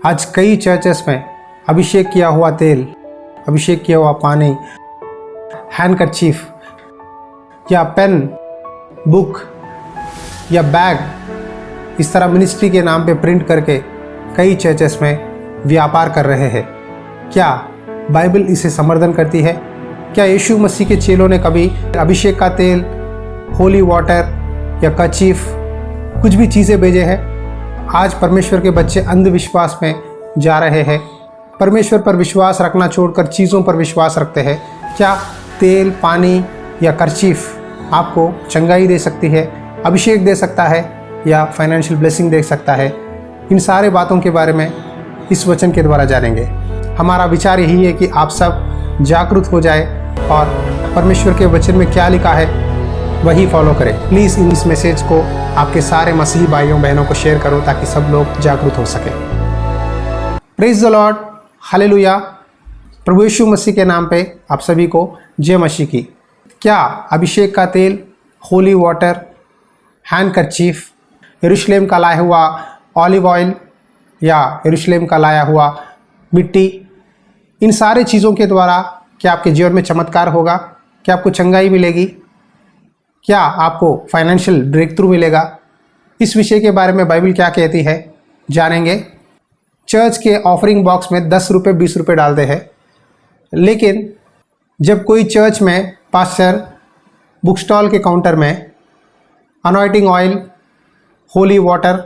आज कई चर्चेस में अभिषेक किया हुआ तेल, अभिषेक किया हुआ पानी, हैंडकरचीफ या पेन, बुक या बैग इस तरह मिनिस्ट्री के नाम पे प्रिंट करके कई चर्चेस में व्यापार कर रहे हैं। क्या बाइबल इसे समर्थन करती है? क्या यीशु मसीह के चेलों ने कभी अभिषेक का तेल, होली वाटर या कर्चीफ कुछ भी चीज़ें भेजे हैं? आज परमेश्वर के बच्चे अंधविश्वास में जा रहे हैं, परमेश्वर पर विश्वास रखना छोड़कर चीज़ों पर विश्वास रखते हैं। क्या तेल, पानी या कर्चीफ आपको चंगाई दे सकती है, अभिषेक दे सकता है या फाइनेंशियल ब्लेसिंग दे सकता है? इन सारे बातों के बारे में इस वचन के द्वारा जानेंगे। हमारा विचार यही है कि आप सब जागरूक हो जाए और परमेश्वर के वचन में क्या लिखा है वही फॉलो करें। प्लीज़ इस मैसेज को आपके सारे मसीही भाइयों बहनों को शेयर करो ताकि सब लोग जागरूक हो सके। Praise the Lord, hallelujah. प्रभु यीशु मसीह के नाम पे आप सभी को जय मसीह की। क्या अभिषेक का तेल, होली वाटर, हैंडकरचीफ, यरूशलेम का लाया हुआ ऑलिव ऑयल या यरूशलेम का लाया हुआ मिट्टी, इन सारे चीज़ों के द्वारा क्या आपके जीवन में चमत्कार होगा? क्या आपको चंगाई मिलेगी? क्या आपको फाइनेंशियल ब्रेक थ्रू मिलेगा? इस विषय के बारे में बाइबल क्या कहती है जानेंगे। चर्च के ऑफरिंग बॉक्स में 10 रुपये 20 रुपये डालते हैं, लेकिन जब कोई चर्च में पास्टर बुक स्टॉल के काउंटर में anointing oil, holy water,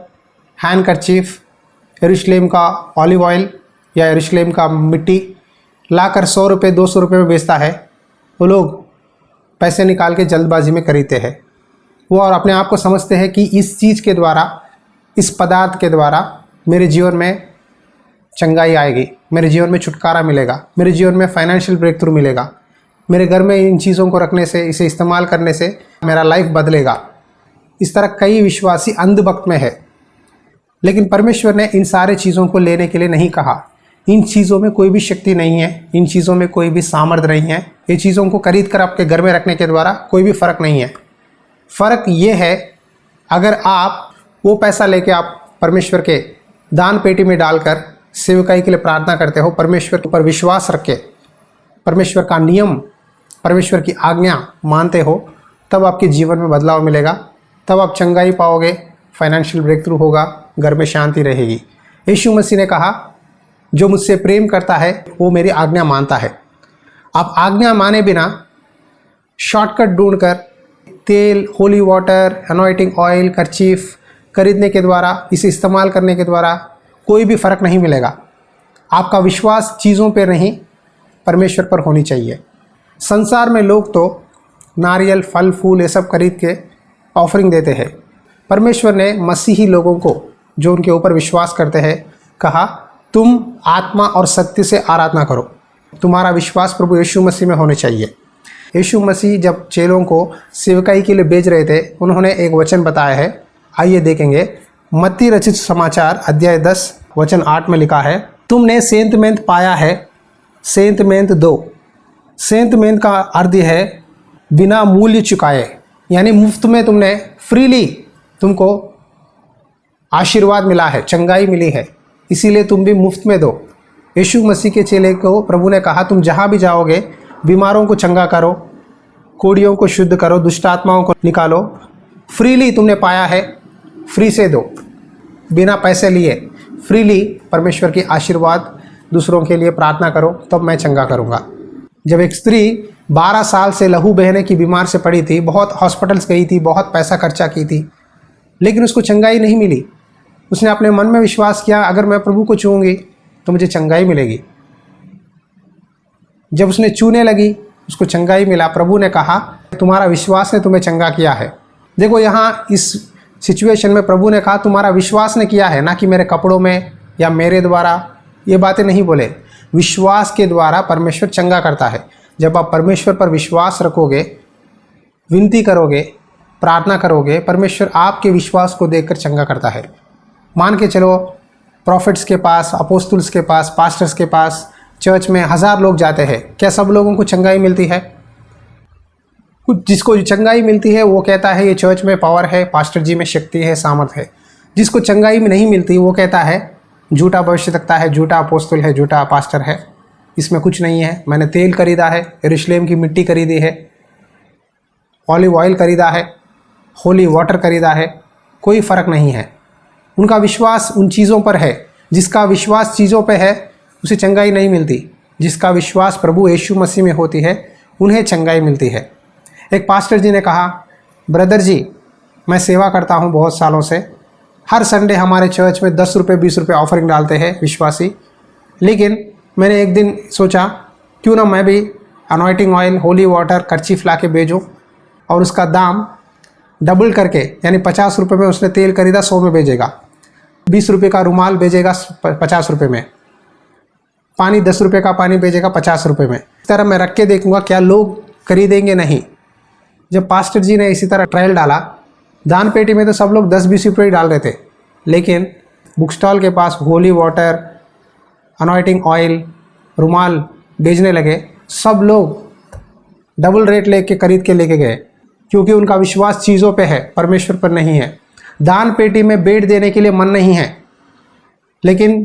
handkerchief, यरूशलेम का ऑलिव ऑयल या यरूशलेम का मिट्टी लाकर 100 रुपये 200 रुपये में बेचता है, वो लोग पैसे निकाल के जल्दबाजी में खरीदते हैं। वो और अपने आप को समझते हैं कि इस चीज़ के द्वारा, इस पदार्थ के द्वारा मेरे जीवन में चंगाई आएगी, मेरे जीवन में छुटकारा मिलेगा, मेरे जीवन में फाइनेंशियल ब्रेक थ्रू मिलेगा, मेरे घर में इन चीज़ों को रखने से, इसे इस्तेमाल करने से मेरा लाइफ बदलेगा। इस तरह कई विश्वासी अंधभक्त में है। लेकिन परमेश्वर ने इन सारे चीज़ों को लेने के लिए नहीं कहा। इन चीज़ों में कोई भी शक्ति नहीं है, इन चीज़ों में कोई भी सामर्थ्य नहीं है। ये चीज़ों को खरीद कर आपके घर में रखने के द्वारा कोई भी फ़र्क नहीं है। फ़र्क ये है, अगर आप वो पैसा लेके आप परमेश्वर के दान पेटी में डालकर सेवकाई के लिए प्रार्थना करते हो, परमेश्वर पर विश्वास रख के परमेश्वर का नियम, परमेश्वर की आज्ञा मानते हो, तब आपके जीवन में बदलाव मिलेगा, तब आप चंगाई पाओगे, फाइनेंशियल ब्रेक थ्रू होगा, घर में शांति रहेगी। यीशु मसीह ने कहा, जो मुझसे प्रेम करता है वो मेरी आज्ञा मानता है। आप आज्ञा माने बिना शॉर्टकट ढूंढकर तेल, होली वाटर, अनॉइंटिंग ऑयल, कर्चीफ खरीदने के द्वारा, इसे इस्तेमाल करने के द्वारा कोई भी फ़र्क नहीं मिलेगा। आपका विश्वास चीज़ों पर नहीं, परमेश्वर पर होनी चाहिए। संसार में लोग तो नारियल, फल, फूल ये सब खरीद के ऑफरिंग देते हैं। परमेश्वर ने मसीही लोगों को, जो उनके ऊपर विश्वास करते हैं, कहा तुम आत्मा और सत्य से आराधना करो। तुम्हारा विश्वास प्रभु यीशु मसीह में होने चाहिए। यीशु मसीह जब चेलों को सेवकाई के लिए भेज रहे थे, उन्होंने एक वचन बताया है, आइए देखेंगे। मत्ती रचित समाचार अध्याय 10 वचन 8 में लिखा है, तुमने सेंतमेंत पाया है, सेंतमेंत दो। सेंतमेंत का अर्थ है बिना मूल्य चुकाए, यानी मुफ्त में तुमने, फ्रीली तुमको आशीर्वाद मिला है, चंगाई मिली है, इसीलिए तुम भी मुफ्त में दो। यीशु मसीह के चेले को प्रभु ने कहा, तुम जहाँ भी जाओगे बीमारों को चंगा करो, कोढ़ियों को शुद्ध करो, दुष्ट आत्माओं को निकालो। फ्रीली तुमने पाया है, फ्री से दो, बिना पैसे लिए फ्रीली परमेश्वर की आशीर्वाद दूसरों के लिए प्रार्थना करो, तब मैं चंगा करूँगा। जब एक स्त्री 12 साल से लहू बहने की बीमार से पड़ी थी, बहुत हॉस्पिटल्स गई थी, बहुत पैसा खर्चा की थी, लेकिन उसको चंगाई नहीं मिली। उसने अपने मन में विश्वास किया, अगर मैं प्रभु को छूऊंगी तो मुझे चंगाई मिलेगी। जब उसने छूने लगी, उसको चंगाई मिला। प्रभु ने कहा, तुम्हारा विश्वास ने तुम्हें चंगा किया है। देखो, यहाँ इस सिचुएशन में प्रभु ने कहा तुम्हारा विश्वास ने किया है, ना कि मेरे कपड़ों में या मेरे द्वारा। ये बातें नहीं बोले। विश्वास के द्वारा परमेश्वर चंगा करता है। जब आप परमेश्वर पर विश्वास रखोगे, विनती करोगे, प्रार्थना करोगे, परमेश्वर आपके विश्वास को देखकर चंगा करता है। मान के चलो, प्रॉफिट्स के पास, अपोस्तल्स के पास, पास्टर्स के पास चर्च में 1000 लोग जाते हैं, क्या सब लोगों को चंगाई मिलती है? कुछ जिसको चंगाई मिलती है वो कहता है ये चर्च में पावर है, पास्टर जी में शक्ति है, सामर्थ है। जिसको चंगाई में नहीं मिलती वो कहता है झूठा भविष्यवक्ता है, झूठा अपोस्तल है, झूठा पास्टर है, इसमें कुछ नहीं है। मैंने तेल खरीदा है, यरूशलेम की मिट्टी खरीदी है, ऑलिव ऑयल खरीदा है, होली वाटर खरीदा है, कोई फ़र्क नहीं है। उनका विश्वास उन चीज़ों पर है। जिसका विश्वास चीज़ों पे है उसे चंगाई नहीं मिलती। जिसका विश्वास प्रभु यीशु मसीह में होती है उन्हें चंगाई मिलती है। एक पास्टर जी ने कहा, ब्रदर जी मैं सेवा करता हूँ बहुत सालों से, हर संडे हमारे चर्च में 10 रुपये 20 रुपये ऑफरिंग डालते हैं विश्वासी, लेकिन मैंने एक दिन सोचा क्यों ना मैं भी अनॉइंटिंग ऑयल, होली वाटर, कर्चीफ ला के भेजूँ और उसका दाम डबल करके, यानी 50 रुपये में उसने तेल खरीदा 100 में भेजेगा, 20 रुपये का रुमाल भेजेगा 50 रुपये में, पानी 10 रुपये का पानी भेजेगा 50 रुपये में। इस तरह मैं रख के देखूँगा क्या लोग खरीदेंगे नहीं। जब पास्टर जी ने इसी तरह ट्रायल डाला, दान पेटी में तो सब लोग 10-20 रुपये ही डाल रहे थे, लेकिन बुक स्टॉल के पास होली वाटर, अनॉइंटिंग ऑयल, रुमाल बेचने लगे। सब लोग डबल रेट लेके खरीद के लेके गए, क्योंकि उनका विश्वास चीज़ों पे है, परमेश्वर पर नहीं है। दान पेटी में बेट देने के लिए मन नहीं है, लेकिन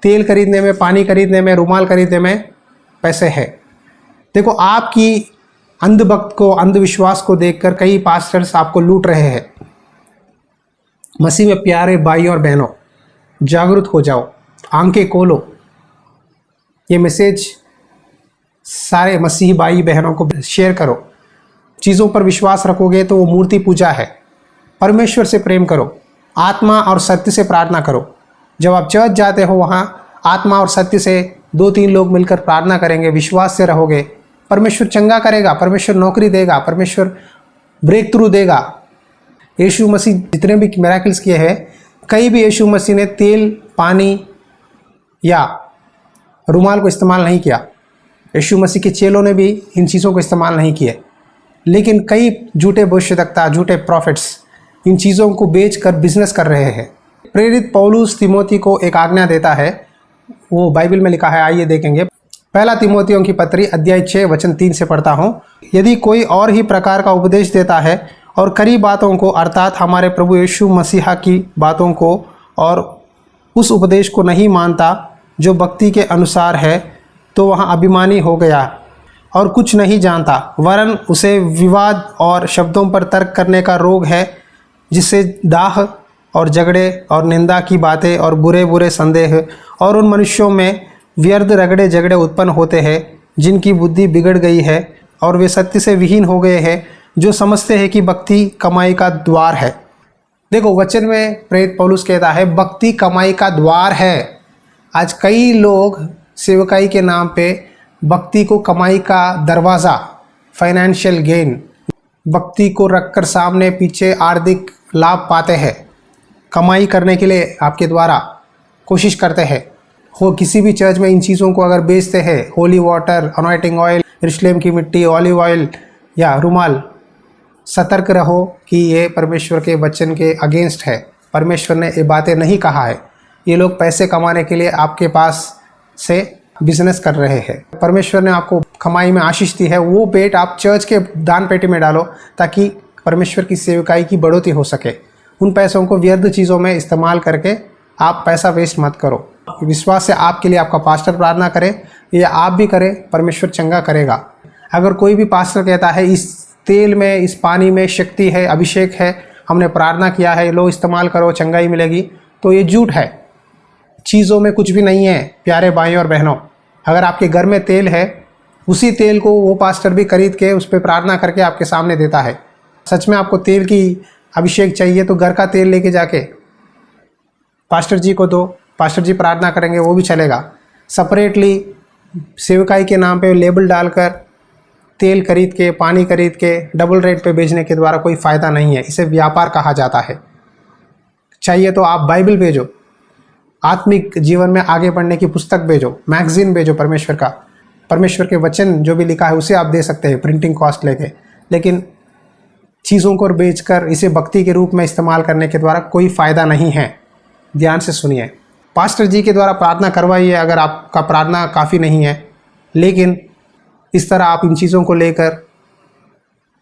तेल खरीदने में, पानी खरीदने में, रुमाल खरीदने में पैसे है। देखो, आपकी अंधभक्त को, अंधविश्वास को देखकर कई पास्टर्स आपको लूट रहे हैं। मसीह में प्यारे भाई और बहनों, जागरूक हो जाओ, आंखें खोलो। ये मैसेज सारे मसीही भाई बहनों को शेयर करो। चीज़ों पर विश्वास रखोगे तो वो मूर्ति पूजा है। परमेश्वर से प्रेम करो, आत्मा और सत्य से प्रार्थना करो। जब आप चर्च जाते हो वहाँ आत्मा और सत्य से 2-3 लोग मिलकर प्रार्थना करेंगे, विश्वास से रहोगे, परमेश्वर चंगा करेगा, परमेश्वर नौकरी देगा, परमेश्वर ब्रेक थ्रू देगा। यीशु मसीह जितने भी मिरेकल्स किए हैं, कहीं भी यीशु मसीह ने तेल, पानी या रुमाल को इस्तेमाल नहीं किया। यीशु मसीह के चेलों ने भी इन चीज़ों को इस्तेमाल नहीं किए, लेकिन कई झूठे भविष्यवक्ता, झूठे प्रॉफिट्स इन चीज़ों को बेचकर बिजनेस कर रहे हैं। प्रेरित पौलुस तिमोथी को एक आज्ञा देता है, वो बाइबल में लिखा है, आइए देखेंगे। पहला तिमोथियों की पत्री अध्याय 6 वचन 3 से पढ़ता हूँ। यदि कोई और ही प्रकार का उपदेश देता है और खरी बातों को, अर्थात हमारे प्रभु यीशु मसीहा की बातों को, और उस उपदेश को नहीं मानता जो भक्ति के अनुसार है, तो वह अभिमानी हो गया और कुछ नहीं जानता, वरन उसे विवाद और शब्दों पर तर्क करने का रोग है, जिससे दाह और झगड़े और निंदा की बातें और बुरे बुरे संदेह और उन मनुष्यों में व्यर्थ रगड़े झगड़े उत्पन्न होते हैं जिनकी बुद्धि बिगड़ गई है और वे सत्य से विहीन हो गए हैं, जो समझते हैं कि भक्ति कमाई का द्वार है। देखो, वचन में प्रेरित पौलुस कहता है भक्ति कमाई का द्वार है। आज कई लोग सेवकाई के नाम पे भक्ति को कमाई का दरवाज़ा, फाइनेंशियल गेन, भक्ति को रखकर सामने पीछे आर्थिक लाभ पाते हैं, कमाई करने के लिए आपके द्वारा कोशिश करते हैं। हो किसी भी चर्च में इन चीज़ों को अगर बेचते हैं, होली वाटर, अनॉइंटिंग ऑयल, यरूशलेम की मिट्टी, ऑलिव ऑयल या रुमाल, सतर्क रहो कि ये परमेश्वर के वचन के अगेंस्ट है। परमेश्वर ने ये बातें नहीं कहा है। ये लोग पैसे कमाने के लिए आपके पास से बिजनेस कर रहे हैं। परमेश्वर ने आपको कमाई में आशीष दी है, वो पेट आप चर्च के दान पेटी में डालो ताकि परमेश्वर की सेवकाई की बढ़ोतरी हो सके। उन पैसों को व्यर्थ चीज़ों में इस्तेमाल करके आप पैसा वेस्ट मत करो। विश्वास से आपके लिए आपका पास्टर प्रार्थना करे या आप भी करें, परमेश्वर चंगा करेगा। अगर कोई भी पास्टर कहता है इस तेल में, इस पानी में शक्ति है, अभिषेक है, हमने प्रार्थना किया है, लो इस्तेमाल करो, चंगाई मिलेगी, तो ये झूठ है। चीज़ों में कुछ भी नहीं है प्यारे भाइयों और बहनों। अगर आपके घर में तेल है, उसी तेल को वो पास्टर भी खरीद के उस पर प्रार्थना करके आपके सामने देता है। सच में आपको तेल की अभिषेक चाहिए तो घर का तेल लेके जाके पास्टर जी को दो, पास्टर जी प्रार्थना करेंगे, वो भी चलेगा। सेपरेटली सेवकाई के नाम पे लेबल डालकर तेल खरीद के, पानी खरीद के डबल रेट पे बेचने के द्वारा कोई फ़ायदा नहीं है। इसे व्यापार कहा जाता है। चाहिए तो आप बाइबल भेजो, आत्मिक जीवन में आगे बढ़ने की पुस्तक भेजो, मैगजीन भेजो परमेश्वर का, परमेश्वर के वचन जो भी लिखा है उसे आप दे सकते हैं प्रिंटिंग कॉस्ट लेके। लेकिन चीज़ों को बेचकर इसे भक्ति के रूप में इस्तेमाल करने के द्वारा कोई फ़ायदा नहीं है। ध्यान से सुनिए, पास्टर जी के द्वारा प्रार्थना करवाइए अगर आपका प्रार्थना काफ़ी नहीं है, लेकिन इस तरह आप इन चीज़ों को लेकर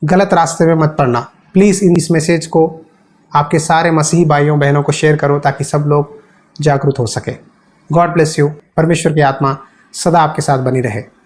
गलत रास्ते में मत पड़ना। प्लीज़ इस मैसेज को आपके सारे मसीही भाइयों बहनों को शेयर करो ताकि सब लोग जागरूक हो सके। God bless you. परमेश्वर की आत्मा सदा आपके साथ बनी रहे।